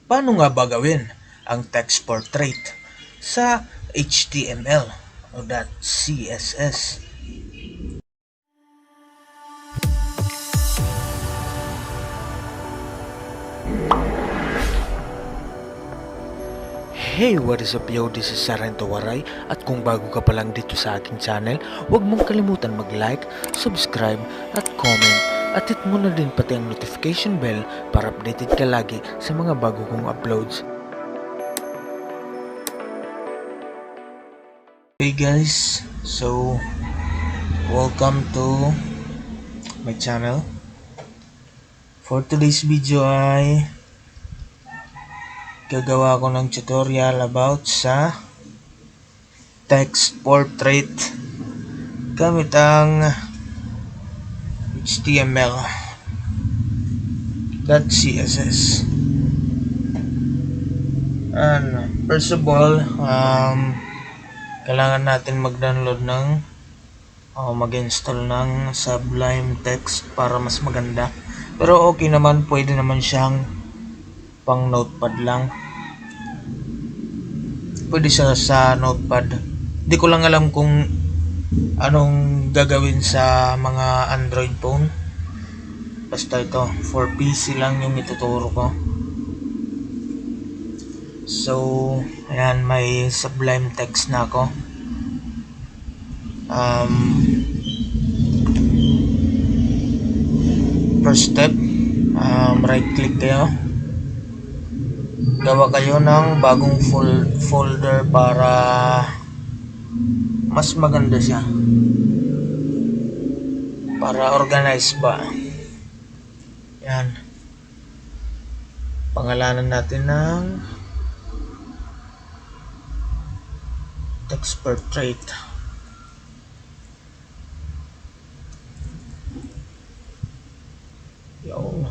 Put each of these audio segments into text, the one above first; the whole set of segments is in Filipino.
Paano nga ba gawin ang text portrait sa HTML o .css? Hey, what is up yo? This is Sarento Waray at kung bago ka pa lang dito sa aking channel, huwag mong kalimutan mag-like, subscribe at comment at hit mo na din pati ang notification bell para updated ka lagi sa mga bago kong uploads. Hey guys, so welcome to my channel. For today's video ay gagawa ko ng tutorial about sa text portrait gamit ang HTML.css. And first of all, kailangan natin mag-download ng mag-install ng Sublime Text para mas maganda. Pero okay naman, pwede naman siyang pang notepad lang. Pwede siya sa notepad. Hindi ko lang alam kung anong gagawin sa mga Android phone. Basta ito, for PC lang yung ituturo ko. So, ayan, may Sublime Text na ako. First step, right click kayo. Gawa kayo ng bagong folder para mas maganda siya, para organize ba. Yan, pangalanan natin ng text portrait. Yung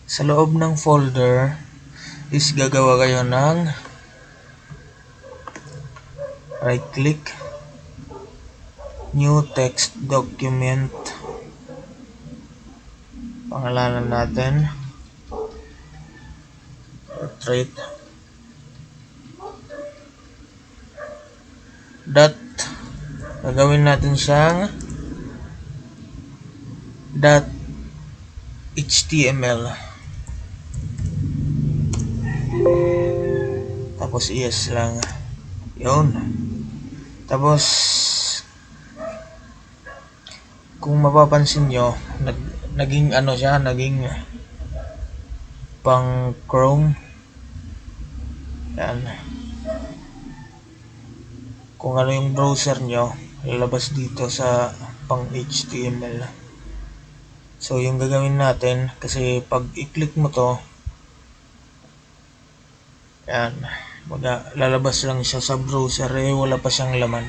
sa loob ng folder is gagawa kayo ng right click, new text document, pangalanan natin portrait, dot, gagawin natin siyang .html, tapos yes lang yun. Tapos kung mapapansin nyo, naging ano siya, naging pang Chrome. Yan, kung ano yung browser nyo, lalabas dito sa pang HTML. So yung gagawin natin, kasi pag i-click mo to, yan, lalabas lang siya sa browser, wala pa siyang laman.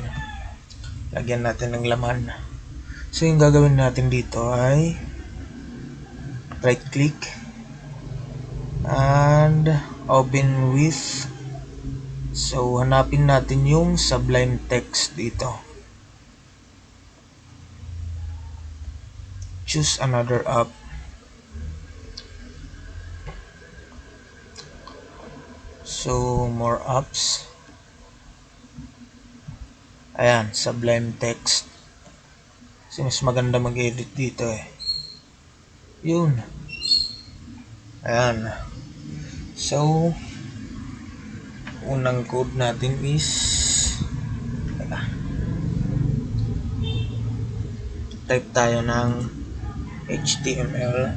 Lagyan natin ng laman. So yung gagawin natin dito ay right click and open with. So hanapin natin yung Sublime Text dito. Choose another app. So more apps. Ayan, Sublime Text. Kasi mas maganda mag-edit dito Yun. Ayan. So unang code natin is type tayo ng HTML.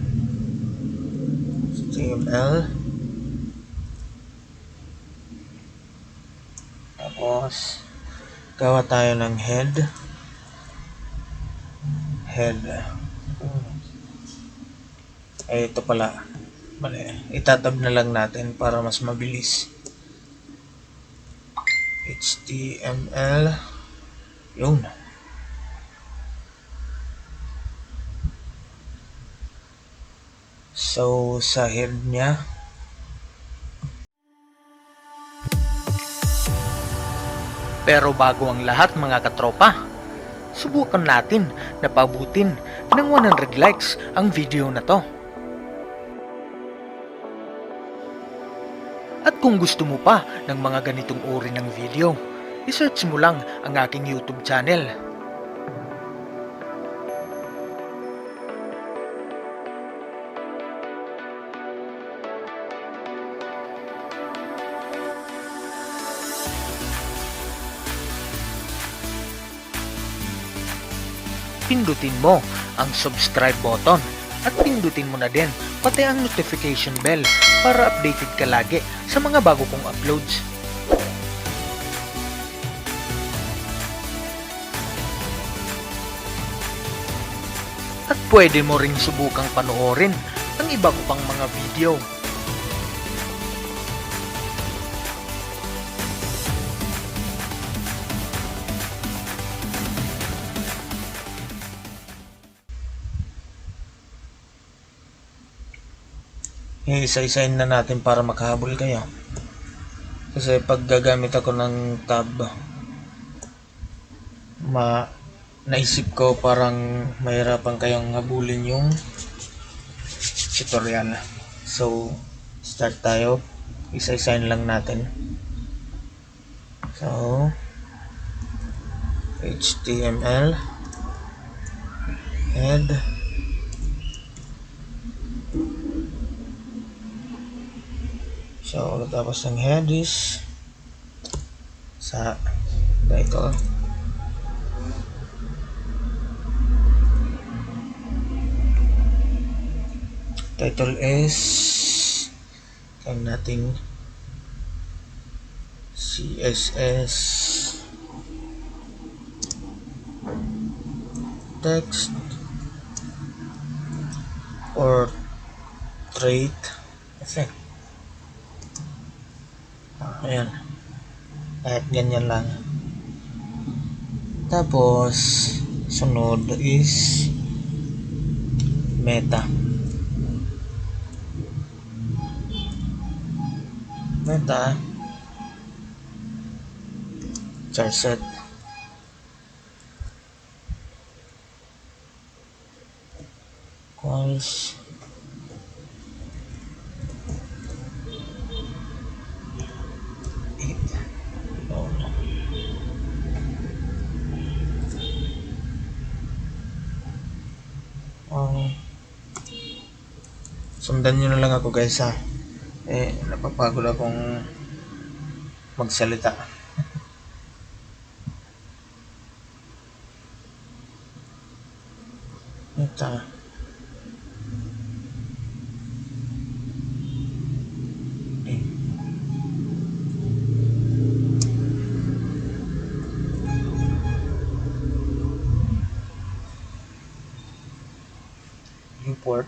Tapos gawa tayo ng head. Ito pala, itatab na lang natin para mas mabilis. HTML. Yun. So sa head niya, Pero bago ang lahat mga katropa, subukan natin na pabutin ng 100 likes ang video na to. At kung gusto mo pa ng mga ganitong uri ng video, i-search mo lang ang aking YouTube channel. Pindutin mo ang subscribe button at pindutin mo na din pati ang notification bell para updated ka lagi sa mga bago kong uploads. At pwede mo ring subukang panoorin ang iba ko pang mga video. Isa-isahin na natin para makahabol kayo. Kasi pag gagamit ako ng tab, naisip ko parang mahirapan kayong habulin yung tutorial. So, start tayo. Isa-isahin lang natin. So, HTML head so tapos ng head is sa title. Title is kaya nating CSS text or trait effect. Ayan, kahit ganyan lang. Tapos sunod is meta char set equals sundan nyo na lang ako guys ha. Napapagod akong magsalita. Ito. Import.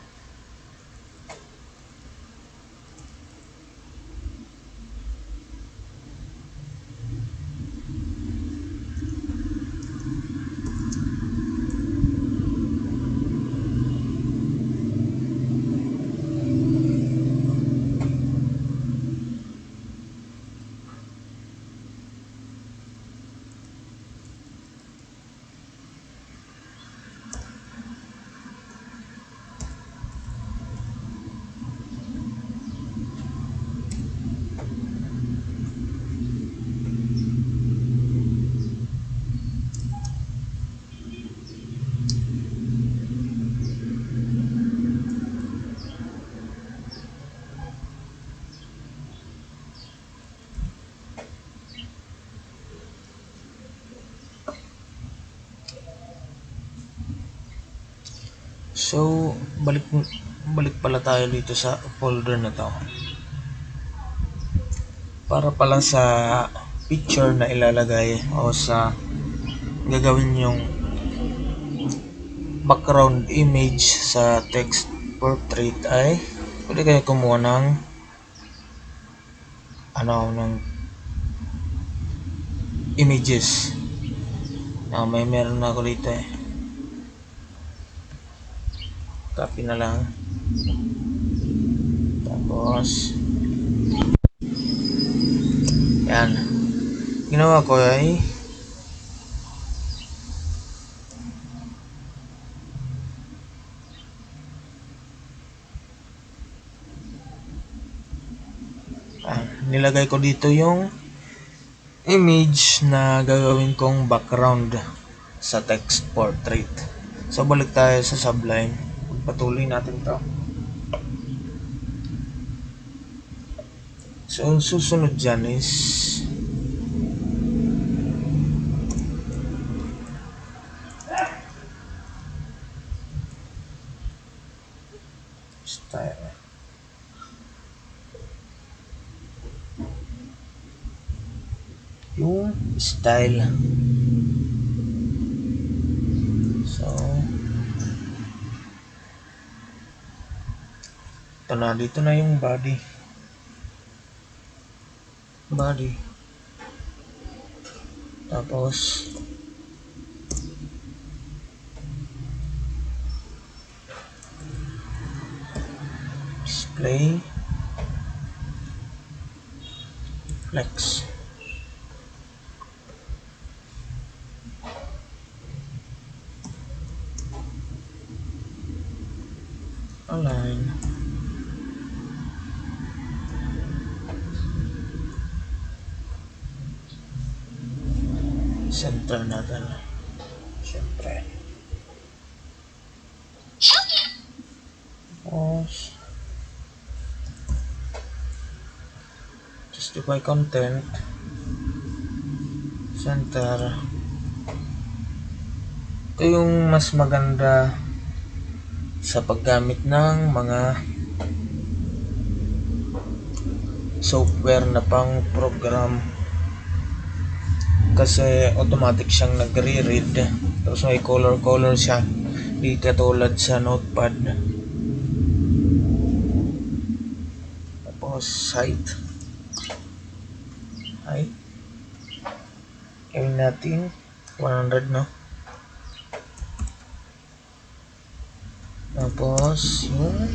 So, balik pala tayo dito sa folder na to. Para pala sa picture na ilalagay o sa gagawin yung background image sa text portrait ay pwede kayo kumuha ng ng images. Meron na ako dito copy na lang. Tapos yan. Ginawa ko ay Nilagay ko dito yung image na gagawin kong background sa text portrait. So balik tayo sa Sublime. Patuloy natin to. So ang susunod dyan is style. Yung style. So ito na, dito na yung body. Tapos display flex. Align. Center natin. Siyempre. Tapos justify content. Center. Ito yung mas maganda sa paggamit ng mga software na pang program, kasi automatic siyang nagre-read, tapos may color siya, di katulad sa notepad. Tapos height gawin natin 100, no? Tapos yung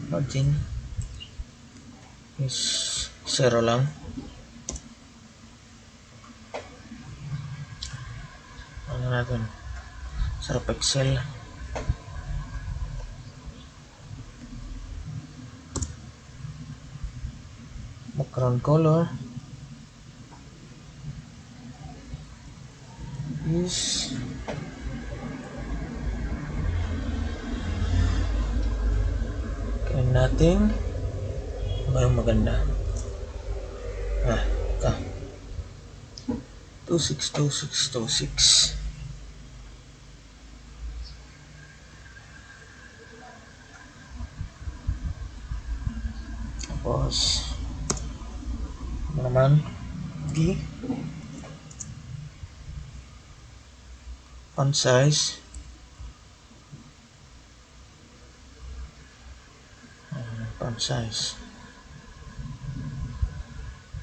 margin is 0 lang. Ano natin? Sa pixel. Background color is kaya natin ba yung maganda? Ito 262626. Tapos ano naman, font size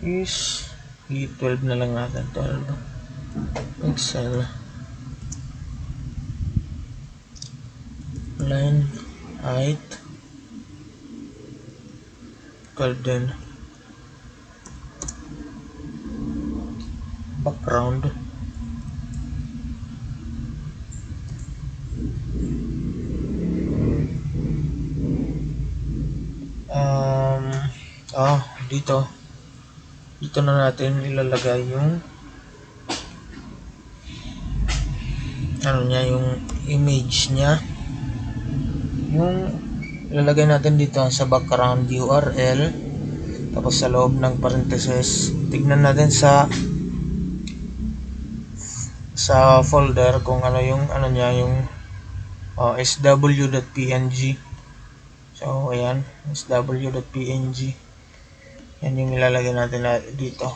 is 12 na lang natin, 12 pixel. Line height 12 din. Background dito na natin ilalagay yung yung image niya. Yung ilalagay natin dito sa background URL, tapos sa loob ng parenthesis tignan natin sa folder kung ano yung yung sw.png. So ayan, sw.png, yan yung ilalagay natin dito,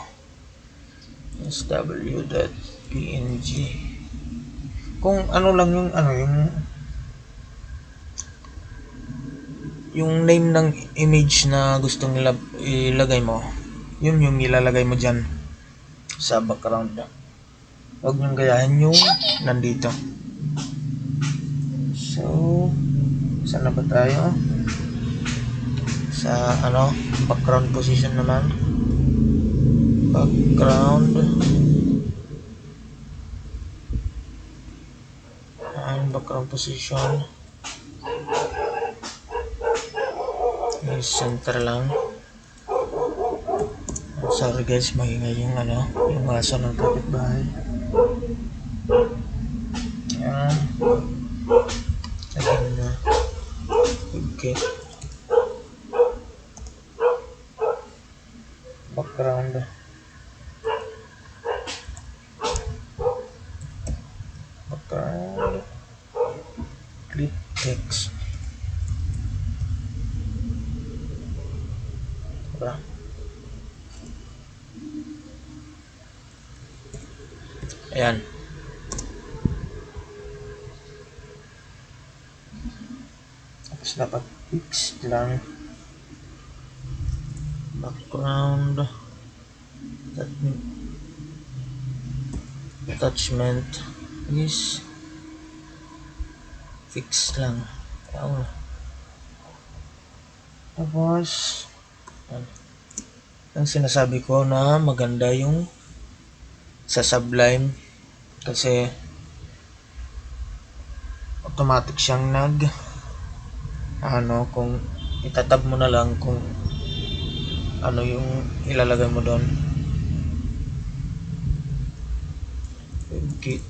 sw.png. Kung ano lang yung name ng image na gustong ilagay mo, yun yung ilalagay mo dyan sa background. Huwag niyong gayahin yung nandito. So saan na ba tayo? Sa background position naman. Background position is Tapos center lang. Sorry guys, maingay yung yung aso ng kapitbahay. Yan. Lagyan na. Okay. Background. Background. Clip text. Diba? Ayan. Tapos dapat fix lang. Background. Attachment is fix lang. Ayan. Tapos ang sinasabi ko na maganda yung sa Sublime kasi automatic siyang kung itatab mo na lang kung ano yung ilalagay mo doon. Okay.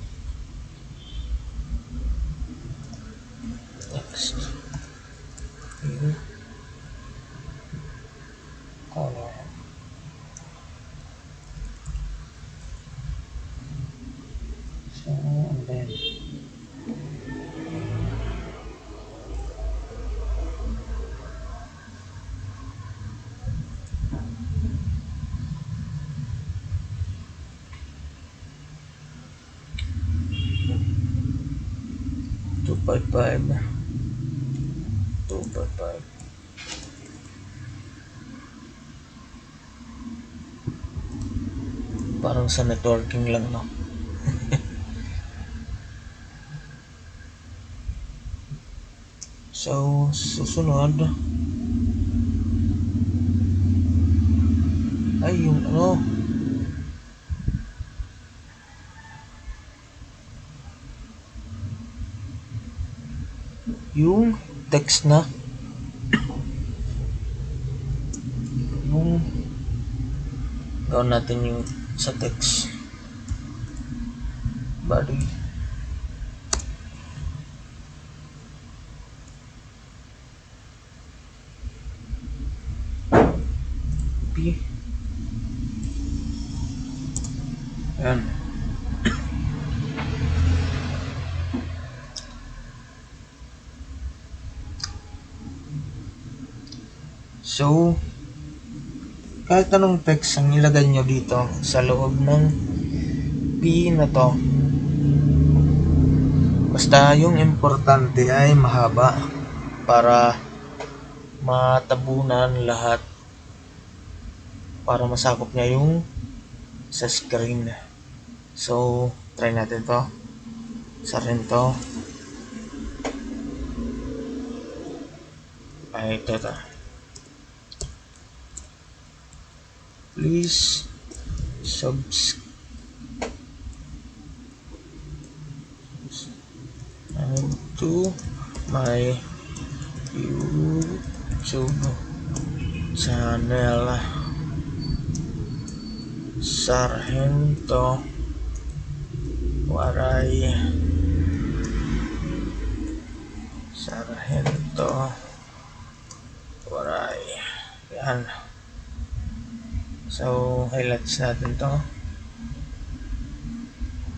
Next. Okay. Color. So, and then two point five. Parang sa networking lang, no? So, susunod ay yung yung text na yung gawin natin yung sa text body P. Ayan. So, kahit anong text ang ilagay nyo dito sa loob ng P na to, basta yung importante ay mahaba para matabunan lahat, para masakop niya yung sa screen. So, try natin to. Sa rin to. Ay, ito. Please subscribe to my YouTube channel Sargento Waray. Yan. So, highlights natin to.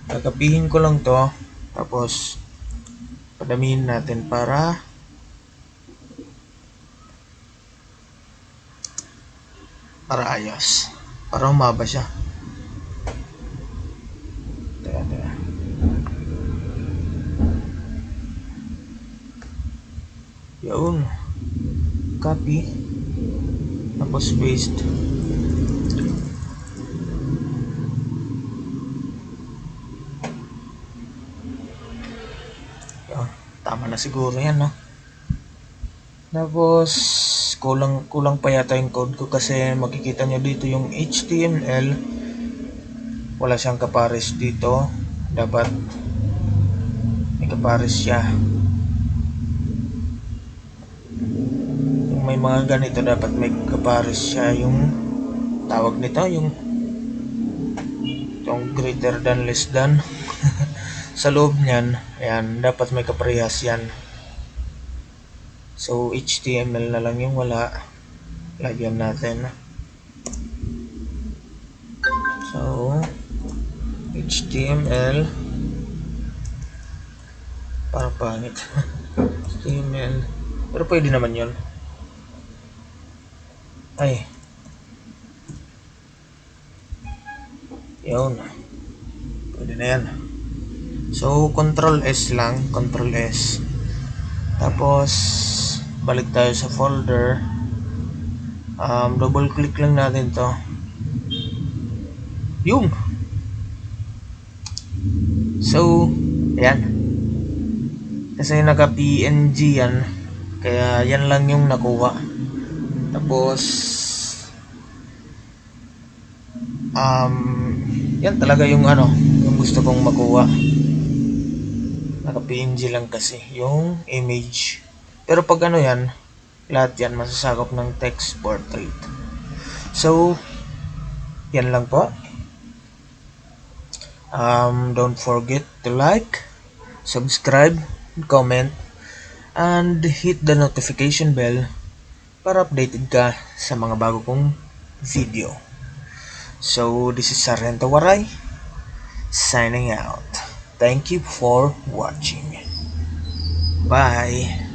Kakapihin ko lang to. Tapos, padamihin natin para ayos. Para umaba siya. Teka. Yun. Copy. Tapos paste. Yun. Tama na siguro yan, no? Tapos, kulang pa yata yung code ko kasi makikita nyo dito yung HTML. Wala siyang kapares dito. Dapat may kapares siya. Yung may mga ganito, dapat may kapares siya yung tawag nito, yung greater than, less than. Sa loob niyan, ayan, dapat may kaparehas yan. So HTML na lang yung wala, lagyan natin. So HTML, parang pangit. HTML, pero pwede naman yun. Ay, yun, pwede na yan. So Control S lang, Control S, tapos balik tayo sa folder. Double click lang natin to, yung so ayan, kasi naka PNG yan, kaya yan lang yung nakuha. Tapos yan talaga yung yung gusto kong makuha. Naka PNG lang kasi yung image, pero pag yan, lahat yan masasakop ng text portrait. So yan lang po. Don't forget to like, subscribe, comment, and hit the notification bell para updated ka sa mga bago kong video. So this is Sargento Waray signing out. Thank you for watching. Bye.